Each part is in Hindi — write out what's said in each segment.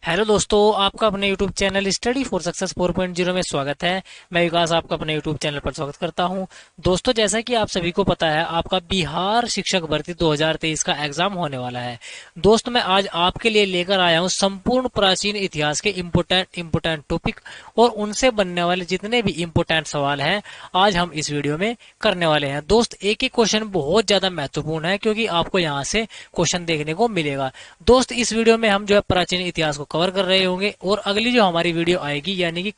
हेलो दोस्तों, आपका अपने YouTube channel study for success 4.0 में स्वागत है। मैं विकास आपका अपने YouTube चैनल पर स्वागत करता हूं। दोस्तों, जैसा कि आप सभी को पता है, आपका बिहार शिक्षक भर्ती 2023 का एग्जाम होने वाला है। दोस्त, मैं आज आपके लिए लेकर आया हूं संपूर्ण प्राचीन इतिहास के इम्पोर्टेंट टॉपिक और उनसे बनने वाले जितने भी इम्पोर्टेंट सवाल हैं, आज हम इस वीडियो में करने वाले हैं। दोस्त, एक एक क्वेश्चन बहुत ज्यादा महत्वपूर्ण है क्योंकि आपको यहाँ से क्वेश्चन देखने को मिलेगा। दोस्त, इस वीडियो में हम जो है प्राचीन इतिहास को कवर कर रहे होंगे और अगली जो हमारी वीडियो आएगी यानी कि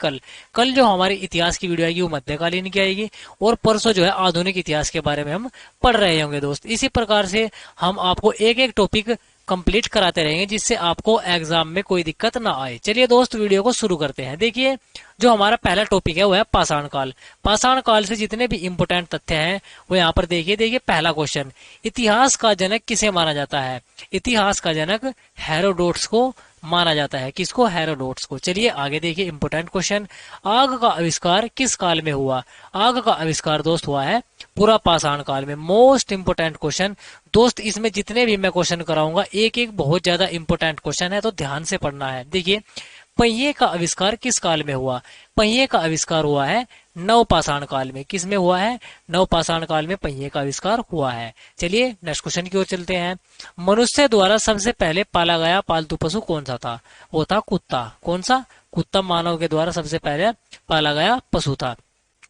कल जो हमारी इतिहास की वीडियो आएगी वो मध्यकालीन की आएगी और परसों जो है आधुनिक इतिहास के बारे में हम पढ़ रहे होंगे। दोस्त, इसी प्रकार से हम आपको एक एक टॉपिक कंप्लीट कराते रहेंगे जिससे आपको एग्जाम में कोई दिक्कत ना आए। चलिए दोस्त, वीडियो को शुरू करते हैं। देखिए, जो हमारा पहला टॉपिक है वो है पाषाण काल। पाषाण काल से जितने भी इंपोर्टेंट तथ्य हैं वो यहाँ पर देखिए। देखिए, पहला क्वेश्चन, इतिहास का जनक किसे माना जाता है? इतिहास का जनक हेरोडोट्स को माना जाता है। किसको? हेरोडोट्स को। चलिए आगे देखिए, इंपोर्टेंट क्वेश्चन, आग का आविष्कार किस काल में हुआ? आग का आविष्कार दोस्त हुआ है पूरा पाषाण काल में। Most important question. दोस्त, इसमें जितने भी मैं क्वेश्चन कराऊंगा एक एक बहुत ज्यादा इंपोर्टेंट क्वेश्चन है, तो ध्यान से पढ़ना है। देखिए, पहिए का आविष्कार किस काल में हुआ? पहिए का आविष्कार हुआ है नवपाषाण काल में। किस में हुआ है? नवपाषाण काल में पहिए का आविष्कार हुआ है। चलिए नेक्स्ट क्वेश्चन की ओर चलते हैं। मनुष्य द्वारा सबसे पहले पाला गया पालतू पशु कौन सा था? वो था कुत्ता। कौन सा? कुत्ता मानव के द्वारा सबसे पहले पाला गया पशु था।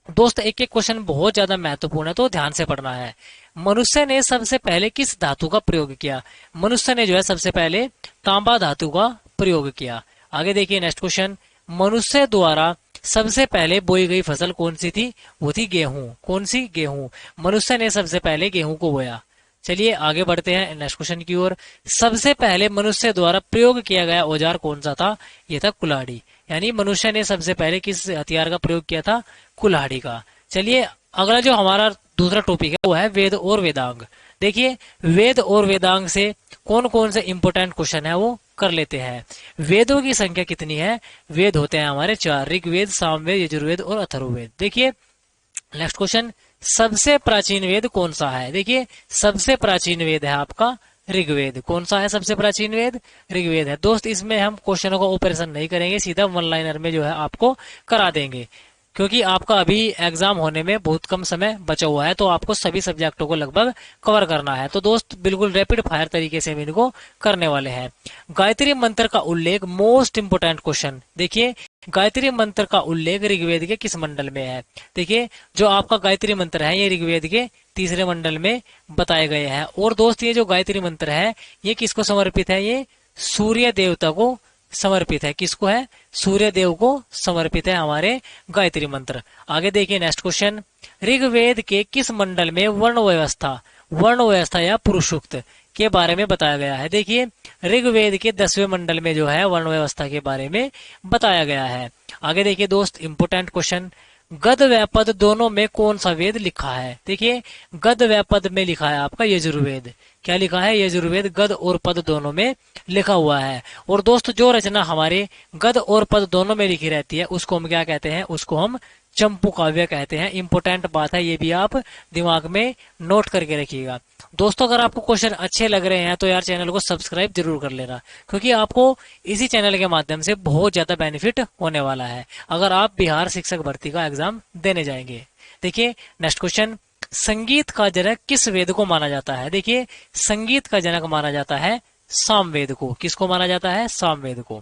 दोस्त, एक एक क्वेश्चन बहुत ज्यादा महत्वपूर्ण है, तो ध्यान से पढ़ना है। मनुष्य ने सबसे पहले किस धातु का प्रयोग किया? मनुष्य ने जो है सबसे पहले तांबा धातु का प्रयोग किया। आगे देखिए नेक्स्ट क्वेश्चन, मनुष्य द्वारा सबसे पहले बोई गई फसल कौन सी थी? वो थी गेहूं। कौन सी? गेहूं। मनुष्य ने सबसे पहले गेहूं को बोया। चलिए आगे बढ़ते हैं नेक्स्ट क्वेश्चन की ओर। सबसे पहले मनुष्य द्वारा प्रयोग किया गया औजार कौन सा था? यह था कुल्हाड़ी। यानी मनुष्य ने सबसे पहले किस हथियार का प्रयोग किया था? कुल्हाड़ी का। चलिए अगला जो हमारा दूसरा टॉपिक है वो है वेद और वेदांग। देखिए, वेद और वेदांग से कौन कौन से इंपोर्टेंट क्वेश्चन है वो कर लेते हैं। वेदों की संख्या कितनी है? वेद होते हैं हमारे 4, ऋग्वेद, सामवेद, यजुर्वेद और अथर्ववेद। देखिए नेक्स्ट क्वेश्चन, सबसे प्राचीन वेद कौन सा है? देखिए, सबसे प्राचीन वेद है आपका ऋग्वेद। कौन सा है सबसे प्राचीन वेद? ऋग्वेद है। दोस्त, इसमें हम क्वेश्चनों का ऑपरेशन नहीं करेंगे, सीधा वन लाइनर में जो है आपको करा देंगे क्योंकि आपका अभी एग्जाम होने में बहुत कम समय बचा हुआ है, तो आपको सभी सब्जेक्टों को लगभग कवर करना है। तो दोस्त, बिल्कुल रैपिड फायर तरीके से हम इनको करने वाले हैं। गायत्री मंत्र का उल्लेख, मोस्ट इंपोर्टेंट क्वेश्चन। देखिए, गायत्री मंत्र का उल्लेख ऋग्वेद के किस मंडल में है? देखिए, जो आपका गायत्री मंत्र है ये ऋग्वेद के तीसरे मंडल में बताए गए हैं। और दोस्त, ये जो गायत्री मंत्र है ये किसको समर्पित है? ये सूर्य देवता को समर्पित है। किसको है? सूर्य देव को समर्पित है हमारे गायत्री मंत्र। आगे देखिए नेक्स्ट क्वेश्चन, ऋग्वेद के किस मंडल में वर्ण व्यवस्था या पुरुषोक्त के बारे में बताया गया है? देखिए, ऋग्वेद के 10वें मंडल में जो है वर्ण व्यवस्था के बारे में बताया गया है। आगे देखिए दोस्त, इंपोर्टेंट क्वेश्चन, गद व पद दोनों में कौन सा वेद लिखा है? देखिए, गद व पद में लिखा है आपका यजुर्वेद। क्या लिखा है? यजुर्वेद गद और पद दोनों में लिखा हुआ है। और दोस्त, जो रचना हमारे गद और पद दोनों में लिखी रहती है उसको हम क्या कहते हैं? उसको हम चंपू काव्य कहते हैं। इंपोर्टेंट बात है, ये भी आप दिमाग में नोट करके रखिएगा। दोस्तों, अगर आपको क्वेश्चन अच्छे लग रहे हैं तो यार चैनल को सब्सक्राइब जरूर कर लेना, क्योंकि आपको इसी चैनल के माध्यम से बहुत ज्यादा बेनिफिट होने वाला है अगर आप बिहार शिक्षक भर्ती का एग्जाम देने जाएंगे। देखिए नेक्स्ट क्वेश्चन, संगीत का जनक किस वेद को माना जाता है? देखिए, संगीत का जनक माना जाता है सामवेद को। किसको माना जाता है? सामवेद को।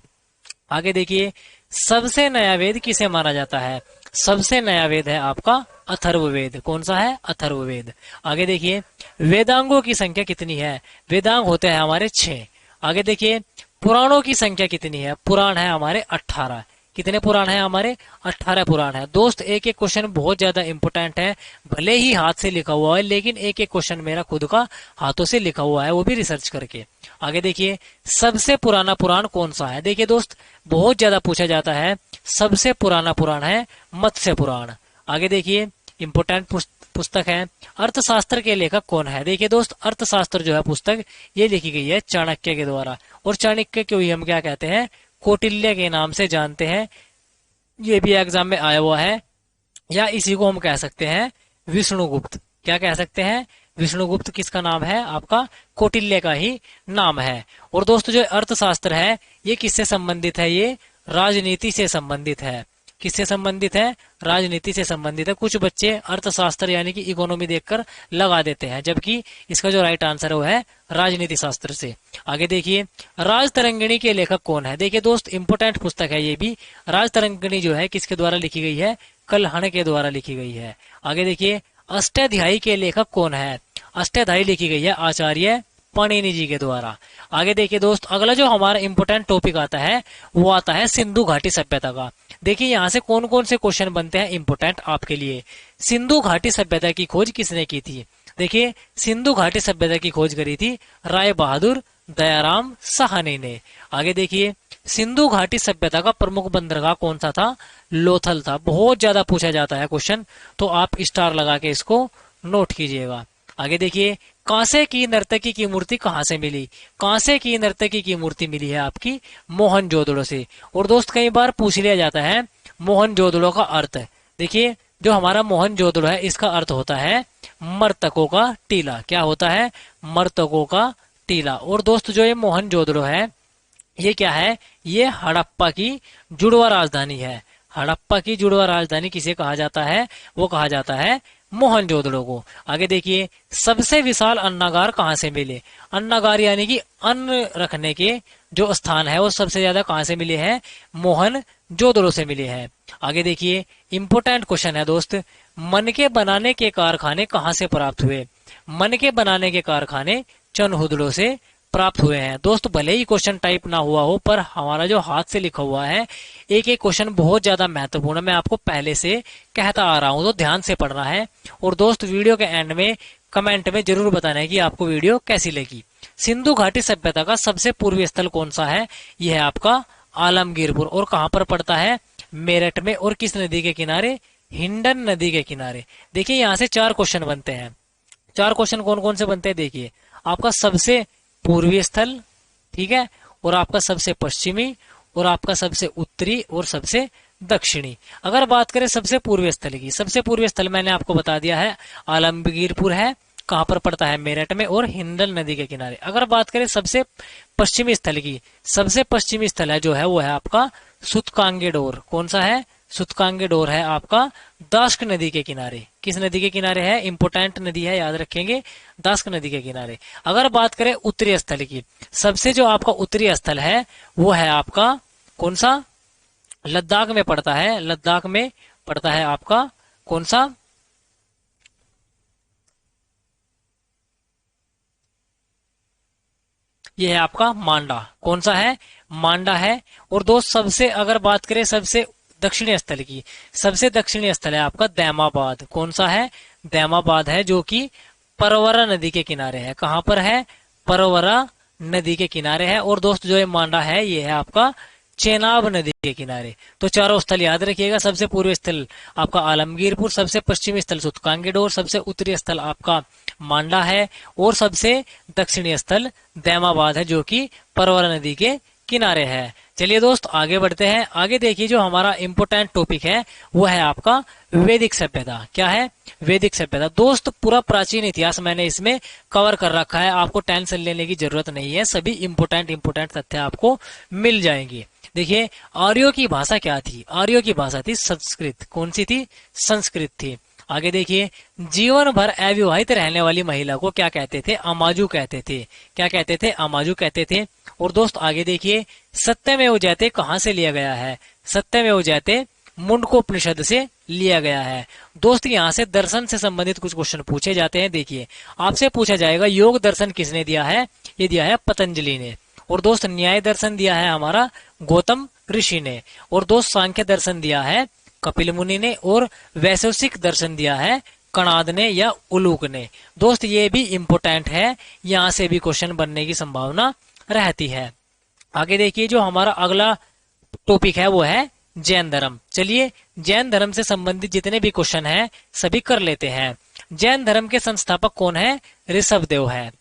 आगे देखिए, सबसे नया वेद किसे माना जाता है? सबसे नया वेद है आपका अथर्ववेद। कौन सा है? अथर्ववेद। आगे देखिए, वेदांगों की संख्या कितनी है? वेदांग होते हैं हमारे 6। आगे देखिए, पुराणों की संख्या कितनी है? पुराण है हमारे 18। कितने पुराण है हमारे? 18 पुराण है। दोस्त, एक एक क्वेश्चन बहुत ज्यादा इंपोर्टेंट है, भले ही हाथ से लिखा हुआ है लेकिन एक एक क्वेश्चन मेरा खुद का हाथों से लिखा हुआ है, वो भी रिसर्च करके। आगे देखिए, सबसे पुराना पुराण कौन सा है? देखिए दोस्त, बहुत ज्यादा पूछा जाता है। सबसे पुराना पुराण है मत्स्य पुराण। आगे देखिए, इंपोर्टेंट पुस्तक है। अर्थशास्त्र के लेखक कौन है? देखिए दोस्त, अर्थशास्त्र जो है पुस्तक ये लिखी गई है चाणक्य के द्वारा, और चाणक्य को ही हम क्या कहते हैं? कौटिल्य के नाम से जानते हैं। ये भी एग्जाम में आया हुआ है, या इसी को हम कह सकते हैं विष्णुगुप्त। क्या कह सकते हैं? विष्णुगुप्त किसका नाम है? आपका कौटिल्य का ही नाम है। और दोस्तों जो अर्थशास्त्र है ये किससे संबंधित है? ये राजनीति से संबंधित है। किससे संबंधित है? राजनीति से संबंधित है। कुछ बच्चे अर्थशास्त्र यानी कि इकोनॉमी देखकर लगा देते हैं, जबकि इसका जो राइट आंसर है वो है राजनीति शास्त्र से। आगे देखिए, राजतरंगिणी के लेखक कौन है? देखिए दोस्त, इंपोर्टेंट पुस्तक है ये भी। राजतरंगिणी जो है किसके द्वारा लिखी गई है? कल्हण के द्वारा लिखी गई है। आगे देखिए, अष्टाध्यायी के लेखक कौन है? अष्टाध्यायी लिखी गई है आचार्य पाणिनि जी के द्वारा। आगे देखिए दोस्त, अगला जो हमारा इंपोर्टेंट टॉपिक आता है वो आता है सिंधु घाटी सभ्यता का। देखिए यहाँ से कौन कौन से क्वेश्चन बनते हैं इंपोर्टेंट आपके लिए। सिंधु घाटी सभ्यता की खोज किसने की थी? देखिए, सिंधु घाटी सभ्यता की खोज करी थी राय बहादुर दयाराम साहनी ने। आगे देखिए, सिंधु घाटी सभ्यता का प्रमुख बंदरगाह कौन सा था? लोथल था। बहुत ज्यादा पूछा जाता है क्वेश्चन, तो आप स्टार लगा के इसको नोट कीजिएगा। आगे देखिए, कांसे की नर्तकी की मूर्ति कहाँ से मिली? कांसे की नर्तकी की मूर्ति मिली है आपकी मोहनजोदड़ो से। और दोस्त कई बार पूछ लिया जाता है मोहनजोदड़ो का अर्थ। देखिए, जो हमारा मोहनजोदड़ो है इसका अर्थ होता है मर्तकों का टीला। क्या होता है? मर्तकों का टीला। और दोस्त जो ये मोहनजोदड़ो है ये क्या है? ये हड़प्पा की जुड़वा राजधानी है। हड़प्पा की जुड़वा राजधानी किसे कहा जाता है? वो कहा जाता है मोहनजोदड़ो को। आगे देखिए, सबसे विशाल अन्नागार कहाँ से मिले? अन्नागार यानी कि अन्न रखने के जो स्थान है वो सबसे ज्यादा कहाँ से मिले हैं? मोहनजोदड़ो से मिले हैं। आगे देखिए, इंपोर्टेंट क्वेश्चन है दोस्त, मन के बनाने के कारखाने कहाँ से प्राप्त हुए? मन के बनाने के कारखाने चनहुदड़ो से प्राप्त हुए हैं। दोस्त भले ही क्वेश्चन टाइप ना हुआ हो, पर हमारा जो हाथ से लिखा हुआ है एक एक क्वेश्चन बहुत ज्यादा महत्वपूर्ण है। मैं आपको पहले से कहता आ रहा हूं, तो ध्यान से पढ़ना है। और दोस्त वीडियो के एंड में कमेंट में जरूर बताना है कि आपको वीडियो कैसी लगी। सिंधु घाटी सभ्यता का सबसे पूर्वी स्थल कौन सा है? यह है आपका आलमगीरपुर। और कहां पर पड़ता है? मेरठ में। और किस नदी के किनारे? हिंडन नदी के किनारे। देखिए यहाँ से 4 क्वेश्चन बनते हैं। 4 क्वेश्चन कौन कौन से बनते हैं? देखिए, आपका सबसे पूर्वी स्थल, ठीक है, और आपका सबसे पश्चिमी, और आपका सबसे उत्तरी, और सबसे दक्षिणी। अगर बात करें सबसे पूर्वी स्थल की, सबसे पूर्वी स्थल मैंने आपको बता दिया है आलमगीरपुर है। कहां पर पड़ता है? मेरठ में और हिंडन नदी के किनारे। अगर बात करें सबसे पश्चिमी स्थल की, सबसे पश्चिमी स्थल है जो है वो है आपका सूतकांगेडोर। कौन सा है? सूतकांगेडोर है आपका दास्क नदी के किनारे। किस नदी के किनारे है? इंपोर्टेंट नदी है, याद रखेंगे, दास्क नदी के किनारे। अगर बात करें उत्तरी स्थल की, सबसे जो आपका उत्तरी स्थल है वो है आपका कौन सा? लद्दाख में पड़ता है। लद्दाख में पड़ता है आपका कौन सा? ये है आपका मांडा। कौन सा है? मांडा है। और दोस्त सबसे अगर बात करें सबसे दक्षिणी स्थल की, सबसे दक्षिणी स्थल है आपका दैमाबाद। कौन सा है? दैमाबाद है, जो कि परवरा नदी के किनारे है। कहां पर है? परवरा नदी के किनारे है। और दोस्त जो ये मांडा है ये है आपका चेनाब नदी के किनारे। तो चारों स्थल याद रखिएगा। सबसे पूर्वी स्थल आपका आलमगीरपुर, सबसे पश्चिमी स्थल सूतकांगेडोर, सबसे उत्तरी स्थल आपका मांडा है, और सबसे दक्षिणी स्थल दैमाबाद है, जो कि परवरा नदी के किनारे है। चलिए दोस्त आगे बढ़ते हैं। आगे देखिए, जो हमारा इंपोर्टेंट टॉपिक है वो है आपका वैदिक सभ्यता। क्या है? वैदिक सभ्यता। दोस्त पूरा प्राचीन इतिहास मैंने इसमें कवर कर रखा है, आपको टेंशन लेने की जरूरत नहीं है। सभी इंपोर्टेंट तथ्य आपको मिल जाएंगे। देखिए, आर्यों की भाषा क्या थी? आर्यों की भाषा थी संस्कृत। कौन सी थी? संस्कृत थी। आगे देखिए, जीवन भर अविवाहित रहने वाली महिला को क्या कहते थे? अमाजू कहते थे। क्या कहते थे? अमाजू कहते थे। और दोस्त आगे देखिए, सत्यमेव जयते कहां से लिया गया है? सत्यमेव जयते मुंडकोपनिषद से लिया गया है। दोस्त यहाँ से दर्शन से संबंधित कुछ क्वेश्चन पूछे जाते हैं। देखिए, आपसे पूछा जाएगा योग दर्शन किसने दिया है? ये दिया है पतंजलि ने। और दोस्त न्याय दर्शन दिया है हमारा गौतम ऋषि ने। और दोस्त सांख्य दर्शन दिया है कपिल मुनि ने। और वैशेषिक दर्शन दिया है कणाद ने या उलूक ने। दोस्त ये भी इंपोर्टेंट है, यहाँ से भी क्वेश्चन बनने की संभावना रहती है। आगे देखिए, जो हमारा अगला टॉपिक है वो है जैन धर्म। चलिए, जैन धर्म से संबंधित जितने भी क्वेश्चन हैं सभी कर लेते हैं। जैन धर्म के संस्थापक कौन है? ऋषभदेव है।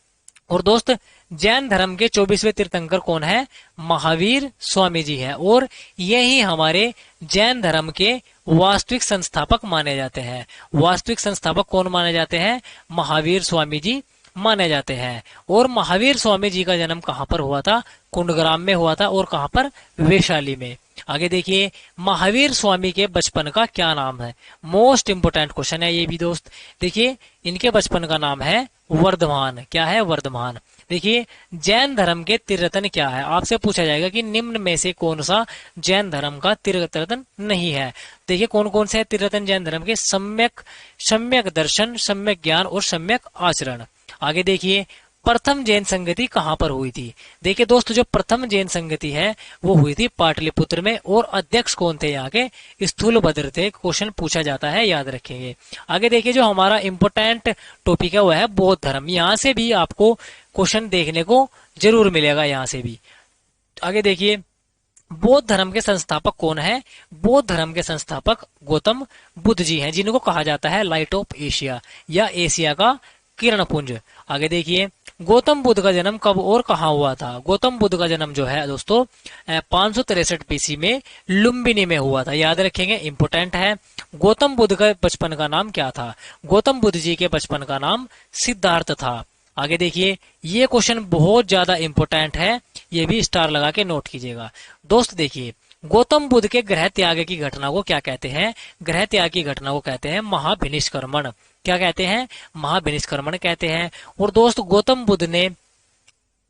और दोस्त जैन धर्म के 24वें तीर्थंकर कौन है? महावीर स्वामी जी है, और यही हमारे जैन धर्म के वास्तविक संस्थापक माने जाते हैं। वास्तविक संस्थापक कौन माने जाते हैं? महावीर स्वामी जी माने जाते हैं। और महावीर स्वामी जी का जन्म कहाँ पर हुआ था? कुंडग्राम में हुआ था। और कहाँ पर? वैशाली में। आगे देखिए, महावीर स्वामी के बचपन का क्या नाम है? मोस्ट इंपोर्टेंट क्वेश्चन है ये भी दोस्त। देखिए, इनके बचपन का नाम है वर्धमान। क्या है? वर्धमान। देखिए, जैन धर्म के त्रिरत्न क्या है? आपसे पूछा जाएगा कि निम्न में से कौन सा जैन धर्म का त्रिरत्न नहीं है। देखिए, कौन कौन से त्रिरत्न जैन धर्म के? सम्यक दर्शन, सम्यक ज्ञान और सम्यक आचरण। आगे देखिए, प्रथम जैन संगति कहाँ पर हुई थी? देखिए दोस्त, जो प्रथम जैन संगति है वो हुई थी पाटलिपुत्र में, और अध्यक्ष कौन थे यहाँ के? स्थूलभद्र थे। क्वेश्चन पूछा जाता है, याद रखेंगे। आगे देखिए, जो हमारा इंपोर्टेंट टॉपिक है वो है बौद्ध धर्म। यहाँ से भी आपको क्वेश्चन देखने को जरूर मिलेगा, यहाँ से भी। आगे देखिए, बौद्ध धर्म के संस्थापक कौन है? बौद्ध धर्म के संस्थापक गौतम बुद्ध जी हैं, जिनको कहा जाता है लाइट ऑफ एशिया, या एशिया का किरण पुंज। आगे देखिए, गौतम बुद्ध का जन्म कब और कहाँ हुआ था? गौतम बुद्ध का जन्म जो है दोस्तों 563 BC में लुम्बिनी में हुआ था। याद रखेंगे, इंपोर्टेंट है। गौतम बुद्ध का बचपन का नाम क्या था? गौतम बुद्ध जी के बचपन का नाम सिद्धार्थ था। आगे देखिए, ये क्वेश्चन बहुत ज्यादा इंपोर्टेंट है, ये भी स्टार लगा के नोट कीजिएगा दोस्त। देखिए, गौतम बुद्ध के गृह त्याग की घटना को क्या कहते हैं? गृह त्याग की घटना को कहते हैं महाभिनिष्क्रमण। क्या कहते हैं? महाभिनिष्क्रमण कहते हैं। और दोस्त, गौतम बुद्ध ने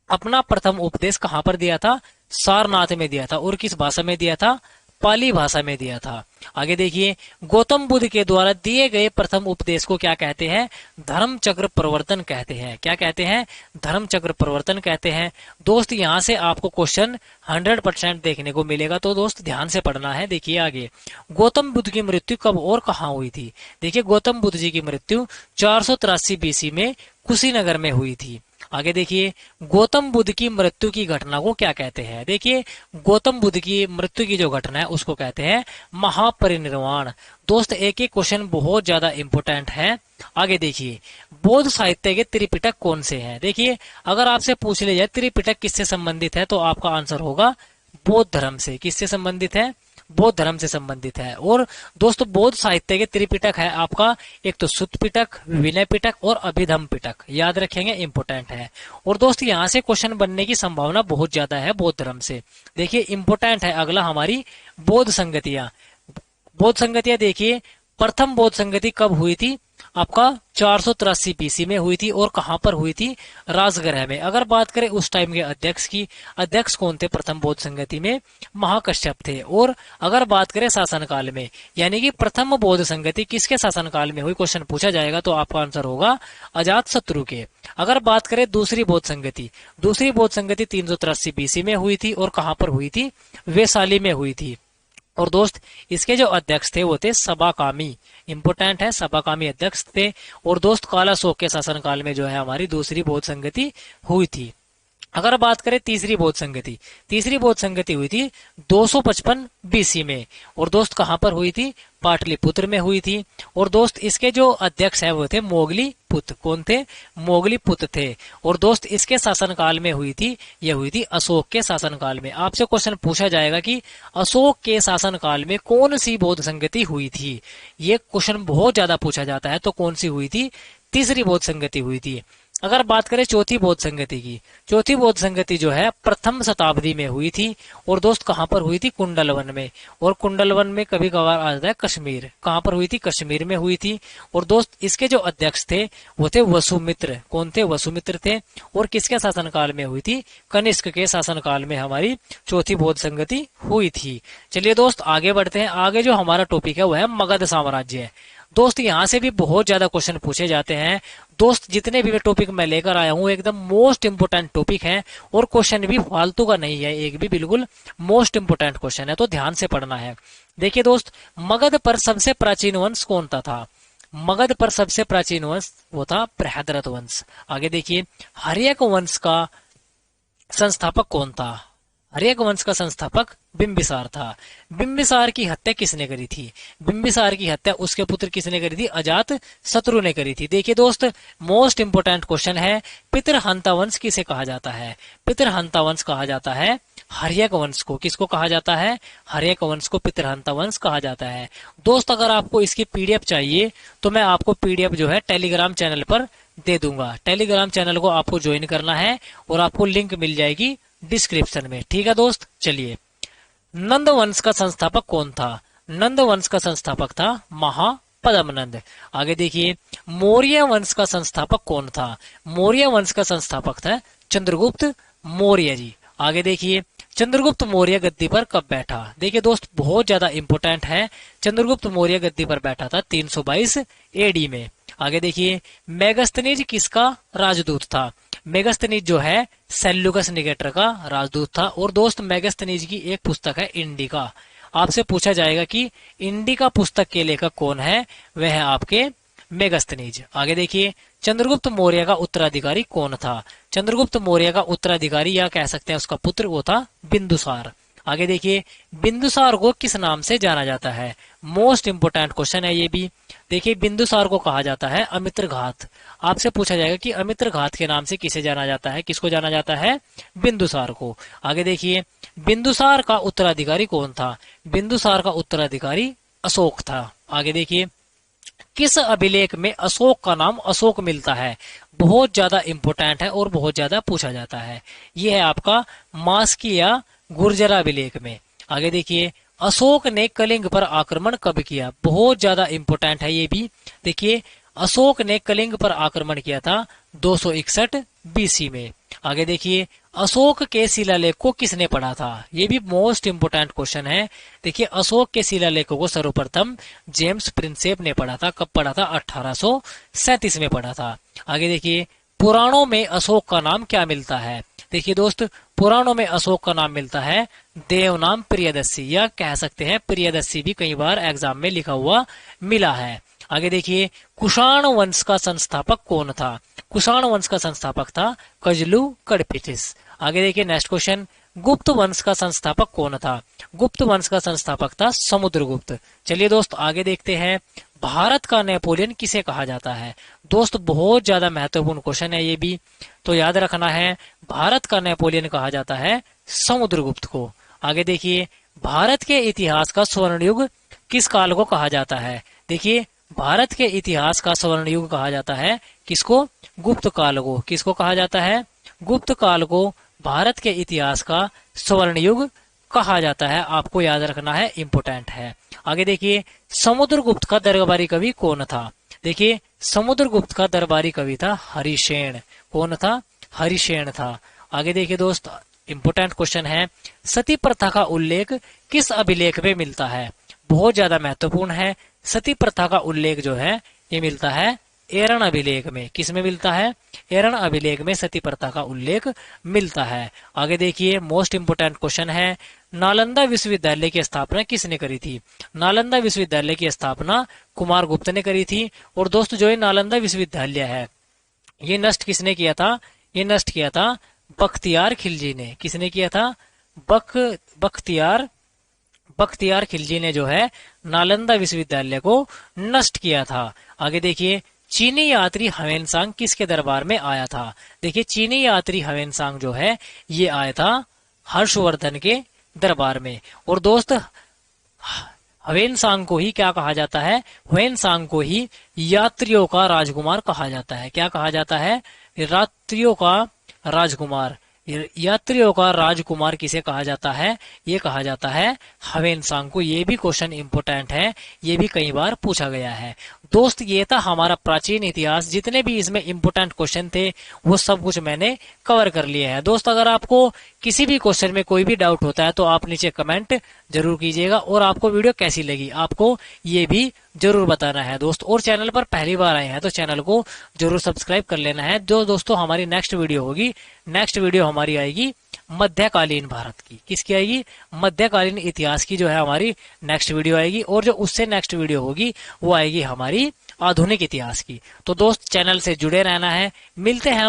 अपना प्रथम उपदेश कहाँ पर दिया था? सारनाथ में दिया था। और किस भाषा में दिया था? पाली भाषा में दिया था। आगे देखिए, गौतम बुद्ध के द्वारा दिए गए प्रथम उपदेश को क्या कहते हैं? धर्म चक्र प्रवर्तन कहते हैं। क्या कहते हैं? धर्म चक्र प्रवर्तन कहते हैं। दोस्त, यहाँ से आपको क्वेश्चन 100% देखने को मिलेगा, तो दोस्त ध्यान से पढ़ना है। देखिए आगे, गौतम बुद्ध की मृत्यु कब और कहाँ हुई थी? देखिए, गौतम बुद्ध जी की मृत्यु 483 BC में कुशीनगर में हुई थी। आगे देखिए, गौतम बुद्ध की मृत्यु की घटना को क्या कहते हैं? देखिए, गौतम बुद्ध की मृत्यु की जो घटना है उसको कहते हैं महापरिनिर्वाण। दोस्त, एक एक क्वेश्चन बहुत ज्यादा इंपोर्टेंट है। आगे देखिए, बौद्ध साहित्य के त्रिपिटक कौन से हैं? देखिए, अगर आपसे पूछ लिया जाए त्रिपिटक किससे संबंधित है, तो आपका आंसर होगा बौद्ध धर्म से। किससे संबंधित है? बौद्ध धर्म से संबंधित है। और दोस्तों, बौद्ध साहित्य के त्रिपिटक है आपका, एक तो सुत्त पिटक, विनय पिटक और अभिधम्म पिटक। याद रखेंगे, इंपोर्टेंट है। और दोस्त, यहाँ से क्वेश्चन बनने की संभावना बहुत ज्यादा है बौद्ध धर्म से। देखिए, इंपोर्टेंट है अगला हमारी बौद्ध संगतियां। बौद्ध संगतियां देखिए, प्रथम बौद्ध संगति कब हुई थी? आपका 483 BC में हुई थी। और कहां पर हुई थी? राजगृह में। अगर बात करें उस टाइम के अध्यक्ष की, अध्यक्ष कौन थे प्रथम बौद्ध संगति में? महाकश्यप थे। और अगर बात करें शासनकाल में, यानी कि प्रथम बौद्ध संगति किसके शासनकाल में हुई, क्वेश्चन पूछा जाएगा, तो आपका आंसर होगा अजात शत्रु के। अगर बात करें दूसरी बौद्ध संगति, दूसरी बौद्ध संगति 383 BC में हुई थी। और कहां पर हुई थी? वैशाली में हुई थी। और दोस्त, इसके जो अध्यक्ष थे वो थे सबाकामी। इंपोर्टेंट है, सबाकामी अध्यक्ष थे। और दोस्त, कालाशोक के शासनकाल में जो है हमारी दूसरी बौद्ध संगति हुई थी। अगर बात करें तीसरी बौद्ध संगति, तीसरी बौद्ध संगति हुई थी 255 BC में। और दोस्त, कहां पर हुई थी? पाटलिपुत्र में हुई थी। और दोस्त, इसके जो अध्यक्ष है वो थे मोगली पुत्र। कौन थे? मोगली पुत्र थे। और दोस्त, इसके शासनकाल में हुई थी, यह हुई थी अशोक के शासनकाल में। आपसे क्वेश्चन पूछा जाएगा कि अशोक के शासनकाल में कौन सी बौद्ध संगति हुई थी? ये क्वेश्चन बहुत ज्यादा पूछा जाता है। तो कौन सी हुई थी? तीसरी बौद्ध संगति हुई थी। अगर बात करें चौथी बौद्ध संगति की, चौथी बौद्ध संगति जो है प्रथम शताब्दी में हुई थी। और दोस्त, कहां पर हुई थी? कुंडलवन में। और कुंडलवन में कभी कभार आ जाता है कश्मीर। कहां पर हुई थी? कश्मीर में हुई थी। और दोस्त, इसके जो अध्यक्ष थे वो थे वसुमित्र। कौन थे? वसुमित्र थे। और किसके शासनकाल में हुई थी? कनिष्क के शासनकाल में हमारी चौथी बौद्ध संगति हुई थी। चलिए दोस्त, आगे बढ़ते हैं। आगे जो हमारा टॉपिक है वो है मगध साम्राज्य। दोस्त, यहाँ से भी बहुत ज्यादा क्वेश्चन पूछे जाते हैं। दोस्त, जितने भी टॉपिक मैं लेकर आया हूँ एकदम मोस्ट इंपोर्टेंट टॉपिक है। और क्वेश्चन भी फालतू का नहीं है, एक भी बिल्कुल मोस्ट इंपोर्टेंट क्वेश्चन है, तो ध्यान से पढ़ना है। देखिए दोस्त, मगध पर सबसे प्राचीन वंश कौन था? मगध पर सबसे प्राचीन वंश वो था बृहद्रथ वंश। आगे देखिए, हर्यक वंश का संस्थापक कौन था? हर्यक वंश का संस्थापक बिंबिसार था। बिंबिसार की हत्या किसने करी थी? बिंबिसार की हत्या उसके पुत्र किसने करी थी? अजात शत्रु ने करी थी। देखिए दोस्त, मोस्ट इंपोर्टेंट क्वेश्चन है, पितृहंता वंश किसे कहा जाता है? पितृहंता वंश कहा जाता है हर्यक वंश को। किसको कहा जाता है? हर्यक वंश को पितृहंता वंश कहा जाता है। दोस्त, अगर आपको इसकी पीडीएफ चाहिए तो मैं आपको पीडीएफ जो है टेलीग्राम चैनल पर दे दूंगा। टेलीग्राम चैनल को आपको ज्वाइन करना है और आपको लिंक मिल जाएगी डिस्क्रिप्शन में। ठीक है दोस्त, चलिए। नंद वंश का संस्थापक कौन था? नंद वंश का संस्थापक था महापद्मनंद। आगे देखिए, मौर्य वंश का संस्थापक कौन था? मौर्य वंश का संस्थापक था चंद्रगुप्त मौर्य जी। आगे देखिए, चंद्रगुप्त मौर्य गद्दी पर कब बैठा? देखिए दोस्त, बहुत ज्यादा इंपोर्टेंट है। चंद्रगुप्त मौर्य गद्दी पर बैठा था 322 एडी में। आगे देखिए, मेगस्थनीज किसका राजदूत था? मेगस्थनीज जो है सेल्यूकस निकेटर का राजदूत था। और दोस्त, मेगस्थनीज की एक पुस्तक है इंडिका। आपसे पूछा जाएगा कि इंडिका पुस्तक के लेखक कौन है? वह है आपके मेगस्थनीज। आगे देखिए, चंद्रगुप्त मौर्य का उत्तराधिकारी कौन था? चंद्रगुप्त मौर्य का उत्तराधिकारी या कह सकते हैं उसका पुत्र, वो था बिंदुसार। आगे देखिए, बिंदुसार को किस नाम से जाना जाता है? मोस्ट इंपोर्टेंट क्वेश्चन है ये भी। देखिए, बिंदुसार को कहा जाता है अमित्रघात। आपसे पूछा जाएगा कि अमित्रघात के नाम से किसे जाना जाता है? किसको जाना जाता है? बिंदुसार को। आगे देखिए, बिंदुसार का उत्तराधिकारी कौन था? बिंदुसार का उत्तराधिकारी अशोक था। आगे देखिए, किस अभिलेख में अशोक का नाम अशोक मिलता है? बहुत ज्यादा इंपोर्टेंट है और बहुत ज्यादा पूछा जाता है। यह है आपका मास्की या गुर्जरा अभिलेख में। आगे देखिए, अशोक ने कलिंग पर आक्रमण कब किया? बहुत ज्यादा इंपोर्टेंट है ये भी। देखिए, अशोक ने कलिंग पर आक्रमण किया था 261 बीसी में। आगे देखिए, अशोक के शिलालेख को किसने पढ़ा था? ये भी मोस्ट इंपोर्टेंट क्वेश्चन है। देखिए, अशोक के शिलालेखों को सर्वप्रथम जेम्स प्रिंसेप ने पढ़ा था। कब पढ़ा था? 1837 में पढ़ा था। आगे देखिए, पुराणों में अशोक का नाम क्या मिलता है? देखिए दोस्त, पुराणों में अशोक का नाम मिलता है देवनाम प्रियदर्शी, या कह सकते हैं प्रियदर्शी भी कई बार एग्जाम में लिखा हुआ मिला है। आगे देखिए, कुषाण वंश का संस्थापक कौन था? कुषाण वंश का संस्थापक था कजलू कड़फिथिस। आगे देखिए, नेक्स्ट क्वेश्चन, गुप्त वंश का संस्थापक कौन था? गुप्त वंश का संस्थापक था समुद्रगुप्त। चलिए दोस्त, आगे देखते हैं, भारत का नेपोलियन किसे कहा जाता है? दोस्त, बहुत ज्यादा महत्वपूर्ण क्वेश्चन है ये भी, तो याद रखना है। भारत का नेपोलियन कहा जाता है समुद्रगुप्त को। आगे देखिए, भारत के इतिहास का स्वर्ण युग किस काल को कहा जाता है? देखिए, भारत के इतिहास का स्वर्ण युग कहा जाता है किसको? गुप्त काल को। किसको कहा जाता है? गुप्त काल को भारत के इतिहास का स्वर्ण युग कहा जाता है। आपको याद रखना है, इंपोर्टेंट है। आगे देखिए, समुद्रगुप्त का दरबारी कवि कौन था? देखिए, समुद्रगुप्त का दरबारी कवि था हरिसेन। कौन था? हरिसेन था। आगे देखिए दोस्त, इंपोर्टेंट क्वेश्चन है, सती प्रथा का उल्लेख किस अभिलेख में मिलता है? बहुत ज्यादा महत्वपूर्ण है। सती प्रथा का उल्लेख जो है ये मिलता है एरण अभिलेख में। किस में मिलता है? एरण अभिलेख में सती प्रथा का उल्लेख मिलता है। आगे देखिए, मोस्ट इंपोर्टेंट क्वेश्चन है, नालंदा विश्वविद्यालय की स्थापना किसने करी थी? नालंदा विश्वविद्यालय की स्थापना कुमार गुप्त ने करी थी। और दोस्त, जो ये नालंदा विश्वविद्यालय है, ये नष्ट किसने किया था? ये नष्ट किया था बख्तियार खिलजी ने। किसने किया था? बख्तियार खिलजी ने जो है नालंदा विश्वविद्यालय को नष्ट किया था। आगे देखिए, चीनी यात्री ह्वेनसांग किसके दरबार में आया था? देखिए, चीनी यात्री ह्वेनसांग जो है ये आया था हर्षवर्धन के दरबार में। और दोस्त, ह्वेनसांग को ही क्या कहा जाता है? ह्वेनसांग को ही यात्रियों का राजकुमार कहा जाता है। क्या कहा जाता है? यात्रियों का राजकुमार। यात्रियों का राजकुमार किसे कहा जाता है? ये कहा जाता है ह्वेनसांग को। ये भी क्वेश्चन इंपोर्टेंट है, ये भी कई बार पूछा गया है। दोस्त, ये था हमारा प्राचीन इतिहास। जितने भी इसमें इंपोर्टेंट क्वेश्चन थे वो सब कुछ मैंने कवर कर लिया है। दोस्त, अगर आपको किसी भी क्वेश्चन में कोई भी डाउट होता है तो आप नीचे कमेंट जरूर कीजिएगा। और आपको वीडियो कैसी लगी आपको ये भी जरूर बताना है दोस्त। और चैनल पर पहली बार आए हैं तो चैनल को जरूर सब्सक्राइब कर लेना है। जो दोस्तों, हमारी नेक्स्ट वीडियो होगी, नेक्स्ट वीडियो हमारी आएगी मध्यकालीन भारत की। किसकी आएगी? मध्यकालीन इतिहास की जो है हमारी नेक्स्ट वीडियो आएगी। और जो उससे नेक्स्ट वीडियो होगी वो आएगी हमारी आधुनिक इतिहास की। तो दोस्त, चैनल से जुड़े रहना है। मिलते हैं